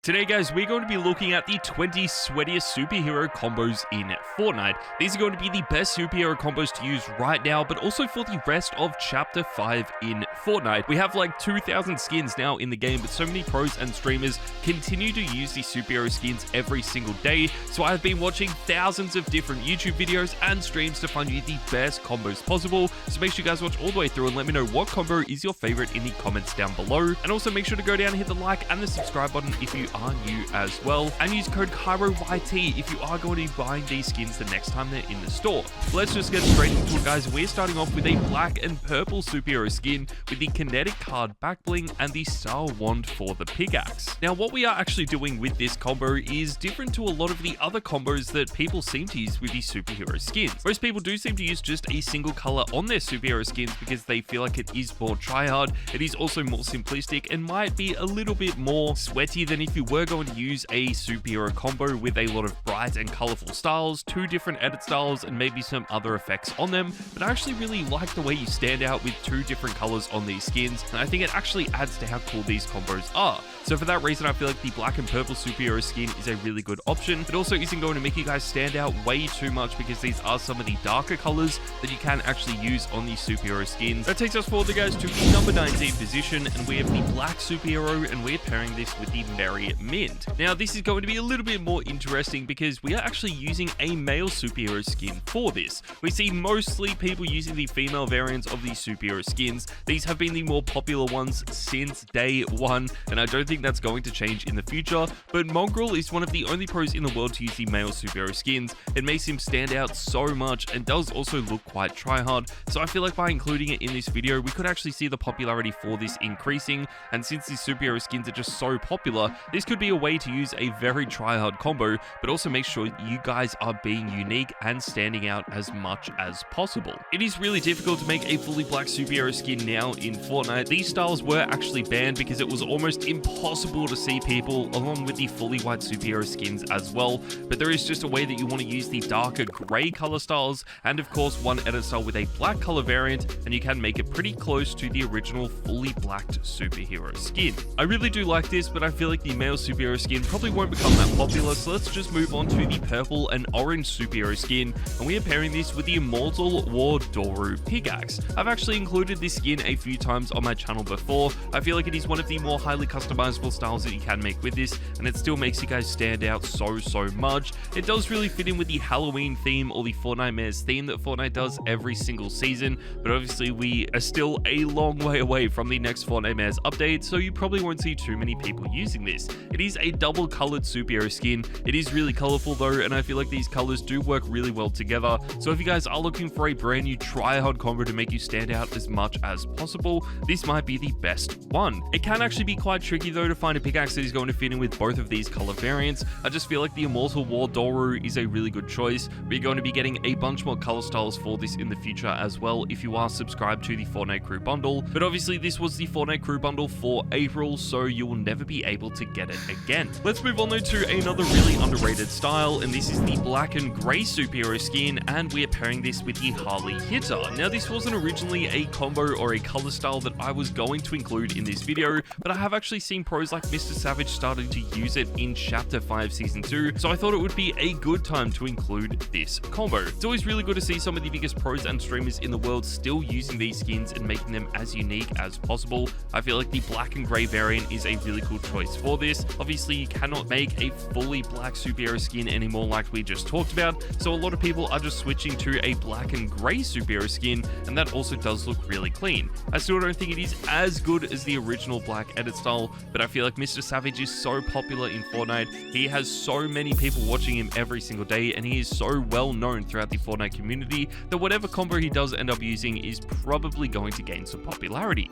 Today guys, we're going to be looking at the 20 sweatiest superhero combos in Fortnite. These are going to be the best superhero combos to use right now, but also for the rest of Chapter 5 in Fortnite. We have like 2,000 skins now in the game, but so many pros and streamers continue to use the superhero skins every single day, so I've been watching thousands of different YouTube videos and streams to find you the best combos possible. So make sure you guys watch all the way through and let me know what combo is your favorite in the comments down below. And also make sure to go down and hit the like and the subscribe button if you are new as well, and use code KYROYT if you are going to be buying these skins the next time they're in the store. Let's just get straight into it guys. We're starting off with a black and purple superhero skin with the kinetic card back bling and the star wand for the pickaxe. Now what we are actually doing with this combo is different to a lot of the other combos that people seem to use with the superhero skins. Most people do seem to use just a single color on their superhero skins because they feel like it is more tryhard, it is also more simplistic, and might be a little bit more sweaty than if you were going to use a superhero combo with a lot of bright and colorful styles, two different edit styles, and maybe some other effects on them. But I actually really like the way you stand out with two different colors on these skins, and I think it actually adds to how cool these combos are. So for that reason, I feel like the black and purple superhero skin is a really good option. It also isn't going to make you guys stand out way too much because these are some of the darker colors that you can actually use on these superhero skins. That takes us forward guys to the number 19 position, and we have the black superhero, and we're pairing this with the Merry Mint. Now this is going to be a little bit more interesting because we are actually using a male superhero skin for this. We see mostly people using the female variants of these superhero skins. These have been the more popular ones since day one, and I don't think that's going to change in the future, but Mongrel is one of the only pros in the world to use the male superhero skins. It makes him stand out so much and does also look quite tryhard, so I feel like by including it in this video, we could actually see the popularity for this increasing, and since these superhero skins are just so popular, this could be a way to use a very tryhard combo, but also make sure you guys are being unique and standing out as much as possible. It is really difficult to make a fully black superhero skin now in Fortnite. These styles were actually banned because it was almost impossible to see people along with the fully white superhero skins as well, but there is just a way that you want to use the darker gray color styles, and of course one edit style with a black color variant, and you can make it pretty close to the original fully blacked superhero skin. I really do like this, but I feel like the male superhero skin probably won't become that popular, so let's just move on to the purple and orange superhero skin, and we are pairing this with the Immortal War Doru pickaxe. I've actually included this skin a few times on my channel before. I feel like it is one of the more highly customizable styles that you can make with this, and it still makes you guys stand out so much. It does really fit in with the Halloween theme or the Fortnite Mares theme that Fortnite does every single season, but obviously we are still a long way away from the next Fortnite Mares update, so you probably won't see too many people using this. It is a double colored superhero skin. It is really colorful though, and I feel like these colors do work really well together. So if you guys are looking for a brand new tryhard combo to make you stand out as much as possible, this might be the best one. It can actually be quite tricky though to find a pickaxe that is going to fit in with both of these color variants. I just feel like the Immortal War Doru is a really good choice. We're going to be getting a bunch more color styles for this in the future as well if you are subscribed to the Fortnite Crew Bundle, but obviously this was the Fortnite Crew Bundle for April, so you will never be able to get it again. Let's move on though to another really underrated style, and this is the black and gray superhero skin, and we are pairing this with the Harley Hitter. Now this wasn't originally a combo or a color style that I was going to include in this video, but I have actually seen pros like Mr. Savage starting to use it in Chapter 5 Season 2, so I thought it would be a good time to include this combo. It's always really good to see some of the biggest pros and streamers in the world still using these skins and making them as unique as possible. I feel like the black and gray variant is a really cool choice for this. Obviously you cannot make a fully black superhero skin anymore like we just talked about, so a lot of people are just switching to a black and gray superhero skin, and that also does look really clean. I still don't think it is as good as the original black edit style, but I feel like Mr. Savage is so popular in Fortnite. He has so many people watching him every single day, and he is so well known throughout the Fortnite community that whatever combo he does end up using is probably going to gain some popularity.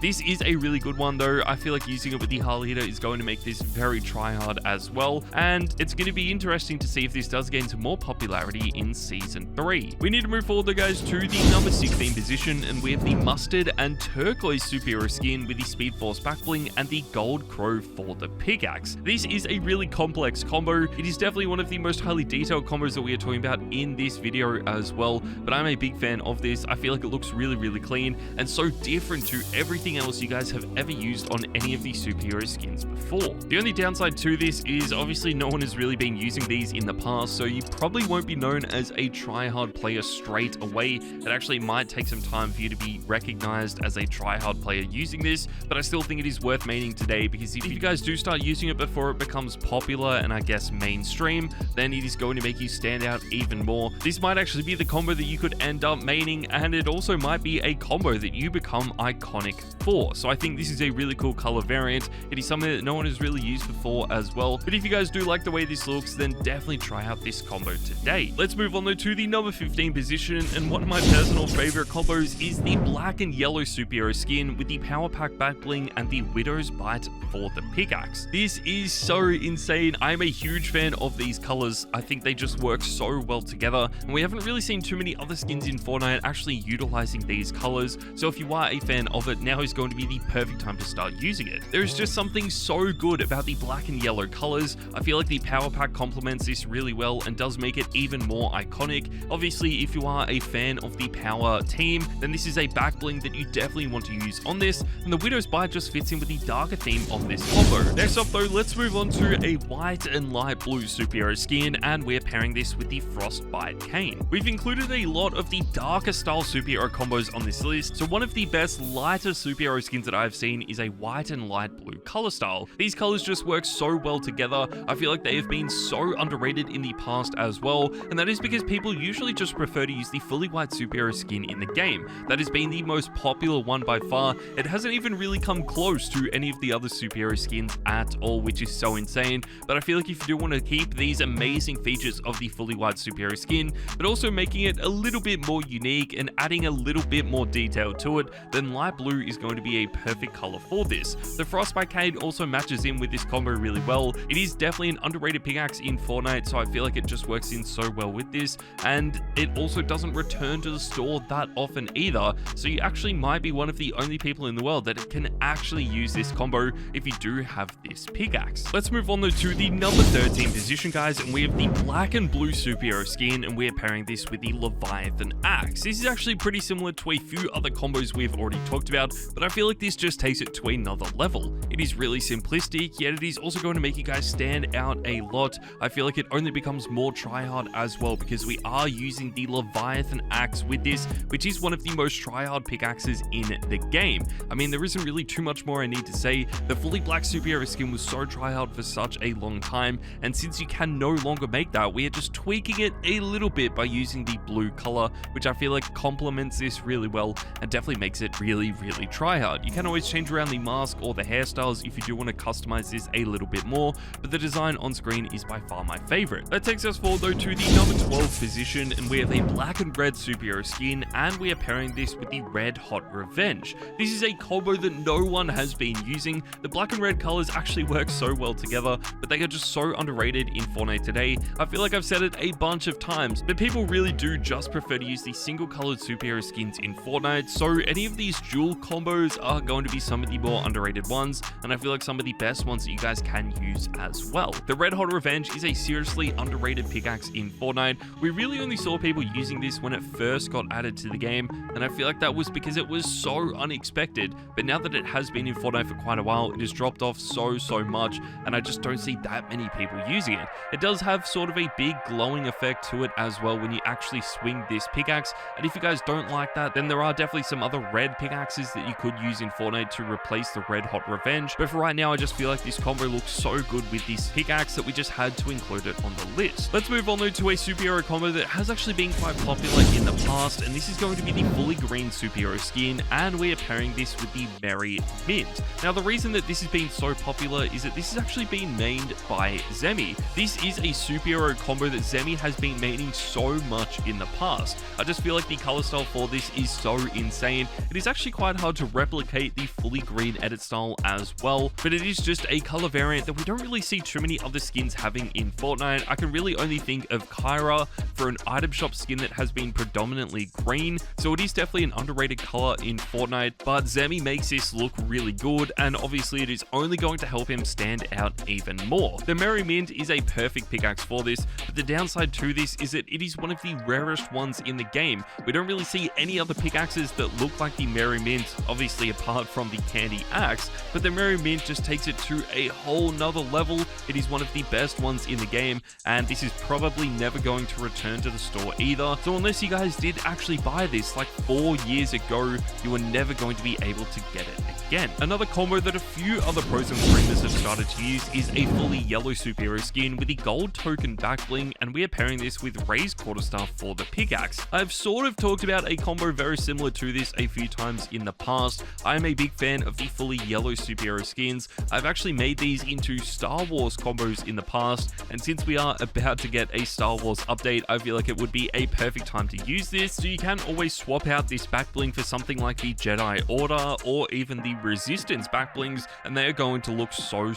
This is a really good one though. I feel like using it with the Harley Hitter is going to make this very tryhard as well, and it's going to be interesting to see if this does gain some more popularity in Season 3. We need to move forward though guys to the number 16 position, and we have the Mustard and Turquoise superhero skin with the Speed Force back bling and the Gold Crow for the pickaxe. This is a really complex combo. It is definitely one of the most highly detailed combos that we are talking about in this video as well, but I'm a big fan of this. I feel like it looks really clean and so different to everything anything else you guys have ever used on any of these superhero skins before. The only downside to this is obviously no one has really been using these in the past, so you probably won't be known as a tryhard player straight away. It actually might take some time for you to be recognized as a tryhard player using this, but I still think it is worth maining today, because if you guys do start using it before it becomes popular and I guess mainstream, then it is going to make you stand out even more. This might actually be the combo that you could end up maining, and it also might be a combo that you become iconic for. So I think this is a really cool color variant. It is something that no one has really used before as well. But if you guys do like the way this looks, then definitely try out this combo today. Let's move on though to the number 15 position, and one of my personal favorite combos is the black and yellow superhero skin with the power pack back bling and the widow's bite for the pickaxe. This is so insane. I'm a huge fan of these colors. I think they just work so well together, and we haven't really seen too many other skins in Fortnite actually utilizing these colors. So if you are a fan of it, now is going to be the perfect time to start using it. There's just something so good about the black and yellow colors. I feel like the power pack complements this really well and does make it even more iconic. Obviously, if you are a fan of the power team, then this is a back bling that you definitely want to use on this, and the widow's bite just fits in with the darker theme of this combo. Next up though, let's move on to a white and light blue superhero skin, and we're pairing this with the frostbite cane. We've included a lot of the darker style superhero combos on this list, so one of the best lighter superhero skins that I've seen is a white and light blue color style. These colors just work so well together. I feel like they have been so underrated in the past as well, and that is because people usually just prefer to use the fully white superhero skin in the game. That has been the most popular one by far. It hasn't even really come close to any of the other superhero skins at all, which is so insane. But I feel like if you do want to keep these amazing features of the fully white superhero skin, but also making it a little bit more unique and adding a little bit more detail to it, then light blue is going to be a perfect color for this. The frostbite cane also matches in with this combo really well. It is definitely an underrated pickaxe in Fortnite, so I feel like it just works in so well with this, and it also doesn't return to the store that often either, so you actually might be one of the only people in the world that can actually use this combo if you do have this pickaxe. Let's move on though to the number 13 position, guys, and we have the black and blue superhero skin, and we're pairing this with the Leviathan axe. This is actually pretty similar to a few other combos we've already talked about, but I feel like this just takes it to another level. It is really simplistic, yet it is also going to make you guys stand out a lot. I feel like it only becomes more tryhard as well, because we are using the Leviathan axe with this, which is one of the most tryhard pickaxes in the game. I mean, there isn't really too much more I need to say. The fully black superhero skin was so tryhard for such a long time, and since you can no longer make that, we are just tweaking it a little bit by using the blue color, which I feel like complements this really well and definitely makes it really tryhard. You can always change around the mask or the hairstyles if you do want to customize this a little bit more, but the design on screen is by far my favorite. That takes us forward though to the number 12 position, and we have a black and red superhero skin, and we are pairing this with the Red Hot Revenge. This is a combo that no one has been using. The black and red colors actually work so well together, but they are just so underrated in Fortnite today. I feel like I've said it a bunch of times, but people really do just prefer to use the single colored superhero skins in Fortnite, so any of these dual combos are going to be some of the more underrated ones, and I feel like some of the best ones that you guys can use as well. The Red Hot Revenge is a seriously underrated pickaxe in Fortnite. We really only saw people using this when it first got added to the game, and I feel like that was because it was so unexpected, but now that it has been in Fortnite for quite a while, it has dropped off so much, and I just don't see that many people using it. It does have sort of a big glowing effect to it as well when you actually swing this pickaxe, and if you guys don't like that, then there are definitely some other red pickaxes that you could use in Fortnite to replace the Red Hot Revenge, but for right now I just feel like this combo looks so good with this pickaxe that we just had to include it on the list. Let's move on though to a superhero combo that has actually been quite popular in the past, and this is going to be the fully green superhero skin, and we are pairing this with the Merry Mint. Now the reason that this has been so popular is that this has actually been mained by Zemi. This is a superhero combo that Zemi has been maining so much in the past. I just feel like the color style for this is so insane. It is actually quite hard to replicate the fully green edit style as well, but it is just a color variant that we don't really see too many other skins having in Fortnite. I can really only think of Kyro for an item shop skin that has been predominantly green, so it is definitely an underrated color in Fortnite, but Zemi makes this look really good, and obviously it is only going to help him stand out even more. The Merry Mint is a perfect pickaxe for this, but the downside to this is that it is one of the rarest ones in the game. We don't really see any other pickaxes that look like the Merry Mint. Obviously obviously apart from the candy axe, but the Merry Mint just takes it to a whole nother level. It is one of the best ones in the game, and this is probably never going to return to the store either. So unless you guys did actually buy this like 4 years ago, you are never going to be able to get it again. Another combo that a few other pros and streamers have started to use is a fully yellow superhero skin with the gold token back bling, and we are pairing this with raised quarterstaff for the pickaxe. I've sort of talked about a combo very similar to this a few times in the past. I am a big fan of the fully yellow superhero skins. I've actually made these into Star Wars combos in the past, and since we are about to get a Star Wars update, I feel like it would be a perfect time to use this. So you can always swap out this back bling for something like the Jedi Order or even the Resistance back blings, and they're going to look so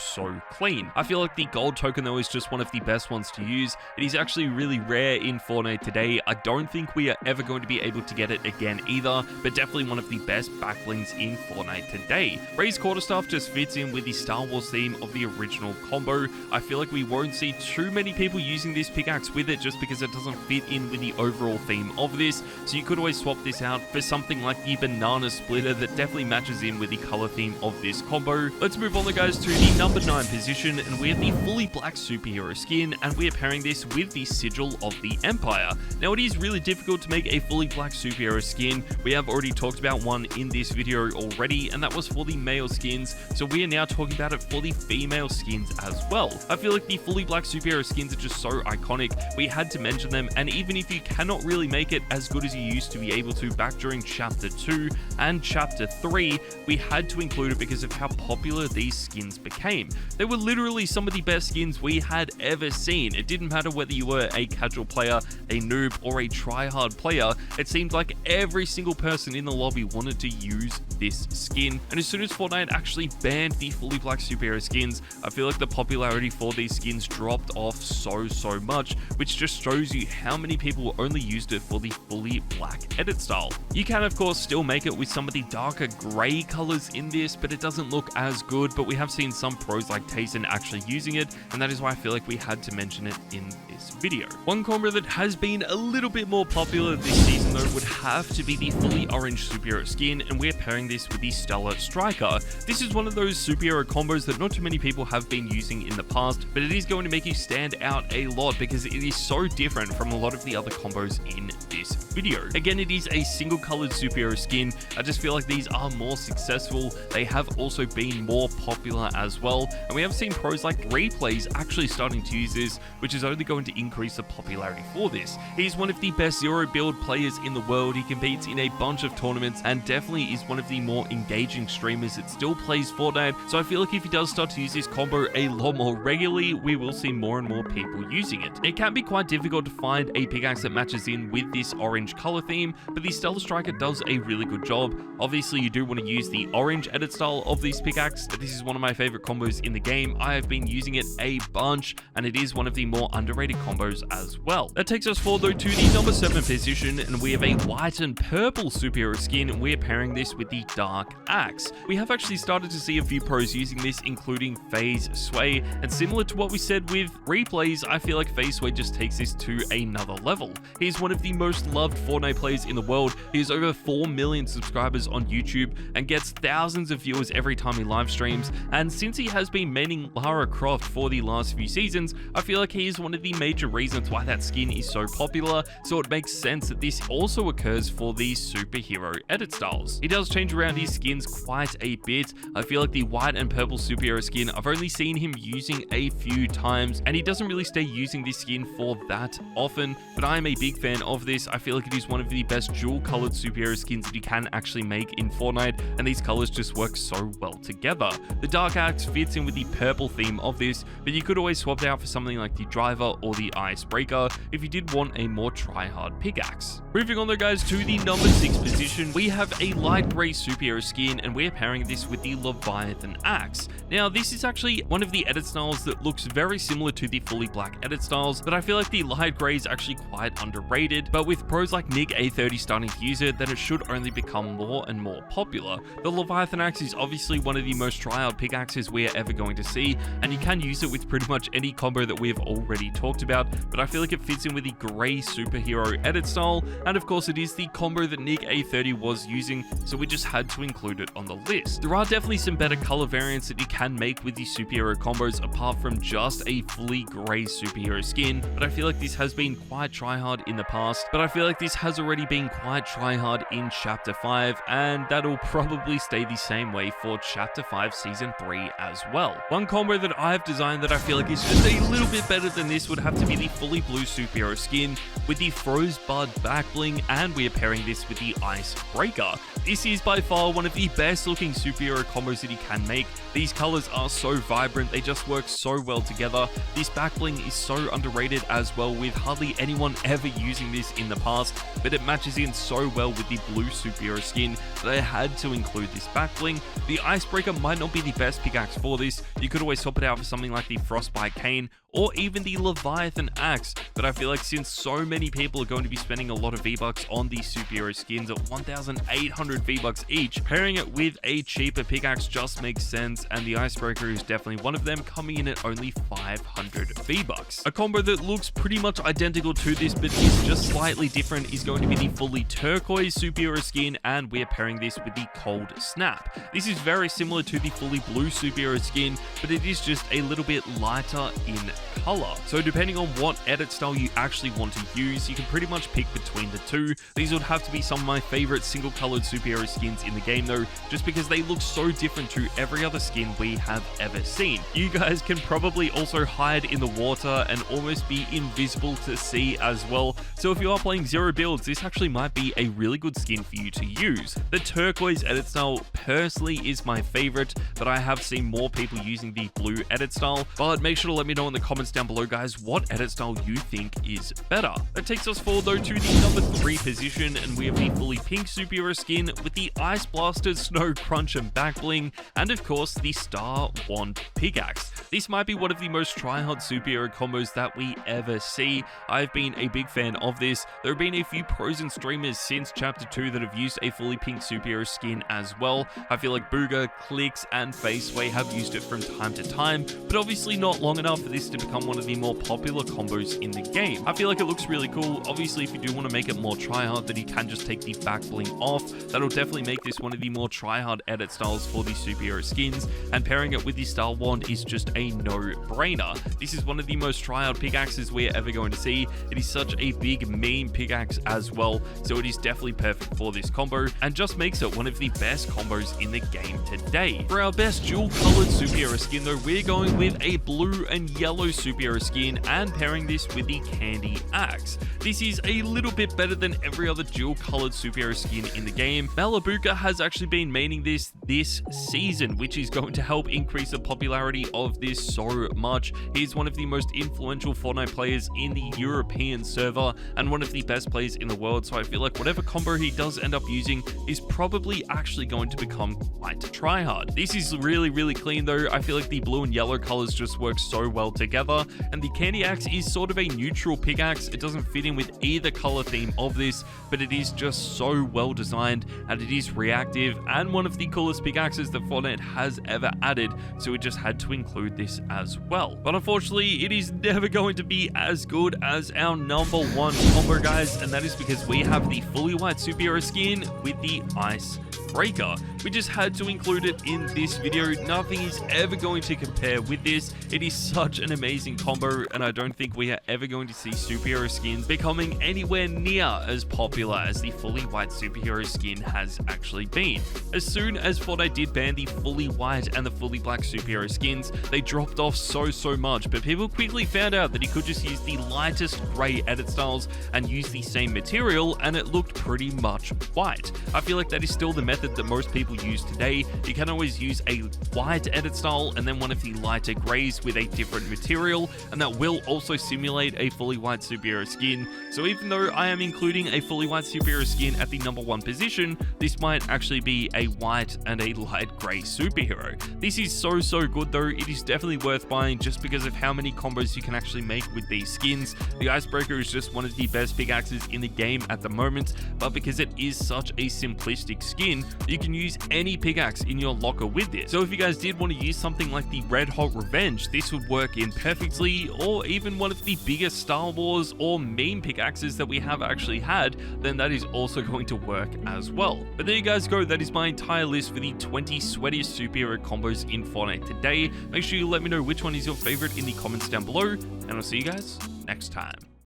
clean. I feel like the gold token though is just one of the best ones to use. It is actually really rare in Fortnite today. I don't think we are ever going to be able to get it again either, but definitely one of the best back blings in Fortnite today. Raised quarterstaff just fits in with the Star Wars theme of the original combo. I feel like we won't see too many people using this pickaxe with it just because it doesn't fit in with the overall theme of this, so you could always swap this out for something like the banana splitter that definitely matches in with the color theme of this combo. Let's move on guys to the number 9 position, and we have the fully black superhero skin, and we are pairing this with the sigil of the Empire. Now it is really difficult to make a fully black superhero skin. We have already talked about one in this video already, and that was for the male skins, so we are now talking about it for the female skins as well. I feel like the fully black superhero skins are just so iconic, we had to mention them, and even if you cannot really make it as good as you used to be able to back during Chapter 2 and Chapter 3, we had to include it because of how popular these skins became. They were literally some of the best skins we had ever seen. It didn't matter whether you were a casual player, a noob, or a tryhard player. It seemed like every single person in the lobby wanted to use this skin, and as soon as Fortnite actually banned the fully black superhero skins, I feel like the popularity for these skins dropped off so much, which just shows you how many people only used it for the fully black edit style. You can of course still make it with some of the darker grey colors in this, but it doesn't look as good, but we have seen some pros like Tayson actually using it, and that is why I feel like we had to mention it in this video. One combo that has been a little bit more popular this season though would have to be the fully orange superhero skin, and we're pairing this with the Stellar Striker. This is one of those superhero combos that not too many people have been using in the past, but it is going to make you stand out a lot because it is so different from a lot of the other combos in this video. Again, it is a single colored superhero skin. I just feel like these are more successful. They have also been more popular as well, and we have seen pros like Replays actually starting to use this, which is only going to increase the popularity for this. He's one of the best zero build players in the world. He competes in a bunch of tournaments and definitely is one of the more engaging streamers that still plays Fortnite, so I feel like if he does start to use this combo a lot more regularly, we will see more and more people using it. It can be quite difficult to find a pickaxe that matches in with this orange color theme, but the Stellar Striker does a really good job. Obviously you do want to use the orange edit style of this pickaxe. This is one of my favorite combos in the game. I have been using it a bunch, and it is one of the more underrated combos as well. That takes us forward though to the number 7 position, and we have a white and purple superhero skin, and we're pairing this with the Dark Axe. We have actually started to see a few pros using this, including FaZe Sway, and similar to what we said with Replays, I feel like FaZe Sway just takes this to another level. He's one of the most loved Fortnite players in the world. He has over 4 million subscribers on YouTube and gets thousands of viewers every time he live streams, and since he has been maining Lara Croft for the last few seasons, I feel like he is one of the major reasons why that skin is so popular, so it makes sense that this also occurs for these superhero edit styles. He does change around his skins quite a bit. I feel like the white and purple superhero skin, I've only seen him using a few times, and he doesn't really stay using this skin for that often, but I am a big fan of this. I feel like it is one of the best dual colored superhero skins that you can actually make in Fortnite, and these colors just work so well together. The Dark Axe fits in with the purple theme of this, but you could always swap it out for something like the Driver or the Icebreaker if you did want a more tryhard pickaxe. Moving on though guys to the number 6 position, we have a light grey superhero skin, and we're pairing this with the Leviathan Axe. Now this is actually one of the edit styles that looks very similar to the fully black edit styles, but I feel like the light grey is actually quite underrated, but with pros like Nick A30 starting to use it, then it should only become more and more popular. The Leviathan Axe is obviously one of the most tryhard pickaxes we are ever going to see, and you can use it with pretty much any combo that we have already talked talked about, but I feel like it fits in with the grey superhero edit style, and of course it is the combo that Nick A30 was using, so we just had to include it on the list. There are definitely some better color variants that you can make with the superhero combos apart from just a fully grey superhero skin, but I feel like this has been quite tryhard in the past, but I feel like this has already been quite tryhard in Chapter 5, and that'll probably stay the same way for Chapter 5 Season 3 as well. One combo that I've designed that I feel like is just a little bit better than this would have to be the fully blue superhero skin with the Frostbud back bling, and we are pairing this with the Icebreaker. This is by far one of the best looking superhero combos that you can make. These colors are so vibrant, they just work so well together. This back bling is so underrated as well, with hardly anyone ever using this in the past, but it matches in so well with the blue superhero skin that I had to include this back bling. The Icebreaker might not be the best pickaxe for this. You could always swap it out for something like the Frostbite Cane or even the Leviathan Axe, but I feel like since so many people are going to be spending a lot of V-Bucks on these superhero skins at 1,800 V-Bucks each, pairing it with a cheaper pickaxe just makes sense, and the Icebreaker is definitely one of them, coming in at only 500 V-Bucks. A combo that looks pretty much identical to this but is just slightly different is going to be the fully turquoise superhero skin, and we're pairing this with the Cold Snap. This is very similar to the fully blue superhero skin, but it is just a little bit lighter in color. So depending on what edit style you actually want to use, you can pretty much pick between the two. These would have to be some of my favorite single colored superhero skins in the game though, just because they look so different to every other skin we have ever seen. You guys can probably also hide in the water and almost be invisible to see as well. So if you are playing zero builds, this actually might be a really good skin for you to use. The turquoise edit style personally is my favorite, but I have seen more people using the blue edit style. But make sure to let me know in the comments down below, guys, what edit style you think is better. That takes us forward though to the number 3 position, and we have the fully pink superhero skin with the Ice Blaster, Snow Crunch and back bling, and of course the Star Wand pickaxe. This might be one of the most tryhard superhero combos that we ever see. I've been a big fan of this. There have been a few pros and streamers since Chapter 2 that have used a fully pink superhero skin as well. I feel like Booger, Clicks, and Faceway have used it from time to time, but obviously not long enough for this to become one of the more popular combos in the game. I feel like it looks really cool. Obviously, if you do want to make it more tryhard, that you can just take the back bling off. That'll definitely make this one of the more tryhard edit styles for the superhero skins, and pairing it with the Star Wand is just a no-brainer. This is one of the most tryhard pickaxes we're ever going to see. It is such a big meme pickaxe as well, so it is definitely perfect for this combo, and just makes it one of the best combos in the game today. For our best dual-colored superhero skin though, we're going with a blue and yellow superhero skin, and pairing this with the Candy Axe. This is a little bit better than every other dual-colored superhero skin in the game. Malabuka has actually been maining this season, which is going to help increase the popularity of this so much. He's one of the most influential Fortnite players in the European server, and one of the best players in the world, so I feel like whatever combo he does end up using is probably actually going to become quite tryhard. This is really clean though. I feel like the blue and yellow colors just work so well together, and the Candy Axe is sort of a neutral pickaxe. It doesn't fit in with either color theme of this, but it is just so well designed, and it is reactive and one of the coolest pickaxes that Fortnite has ever added, so we just had to include this as well. But unfortunately, it is never going to be as good as our number 1 combo, guys, and that is because we have the fully white superhero skin with the Icebreaker. We just had to include it in this video. Nothing is ever going to compare with this. It is such an amazing combo, and I don't think we are ever going to see superhero skins becoming anywhere near as popular as the fully white superhero skin has actually been. As soon as Fortnite did ban the fully white and the fully black superhero skins, they dropped off so much, but people quickly found out that he could just use the lightest gray edit styles and use the same material, and it looked pretty much white. I feel like that is still the method that most people use today. You can always use a white edit style and then one of the lighter grays with a different material, and that will also simulate a fully white superhero skin. So even though I am including a fully white superhero skin at the number 1 position, this might actually be a white and a light gray superhero. This is so good though. It is definitely worth buying just because of how many combos you can actually make with these skins. The Icebreaker is just one of the best pickaxes in the game at the moment, but because it is such a simplistic skin, You can use any pickaxe in your locker with this. So if you guys did want to use something like the Red Hot Revenge, this would work in perfectly, or even one of the biggest Star Wars or meme pickaxes that we have actually had, then that is also going to work as well. But there you guys go, that is my entire list for the 20 sweatiest superhero combos in Fortnite today. Make sure you let me know which one is your favorite in the comments down below, and I'll see you guys next time.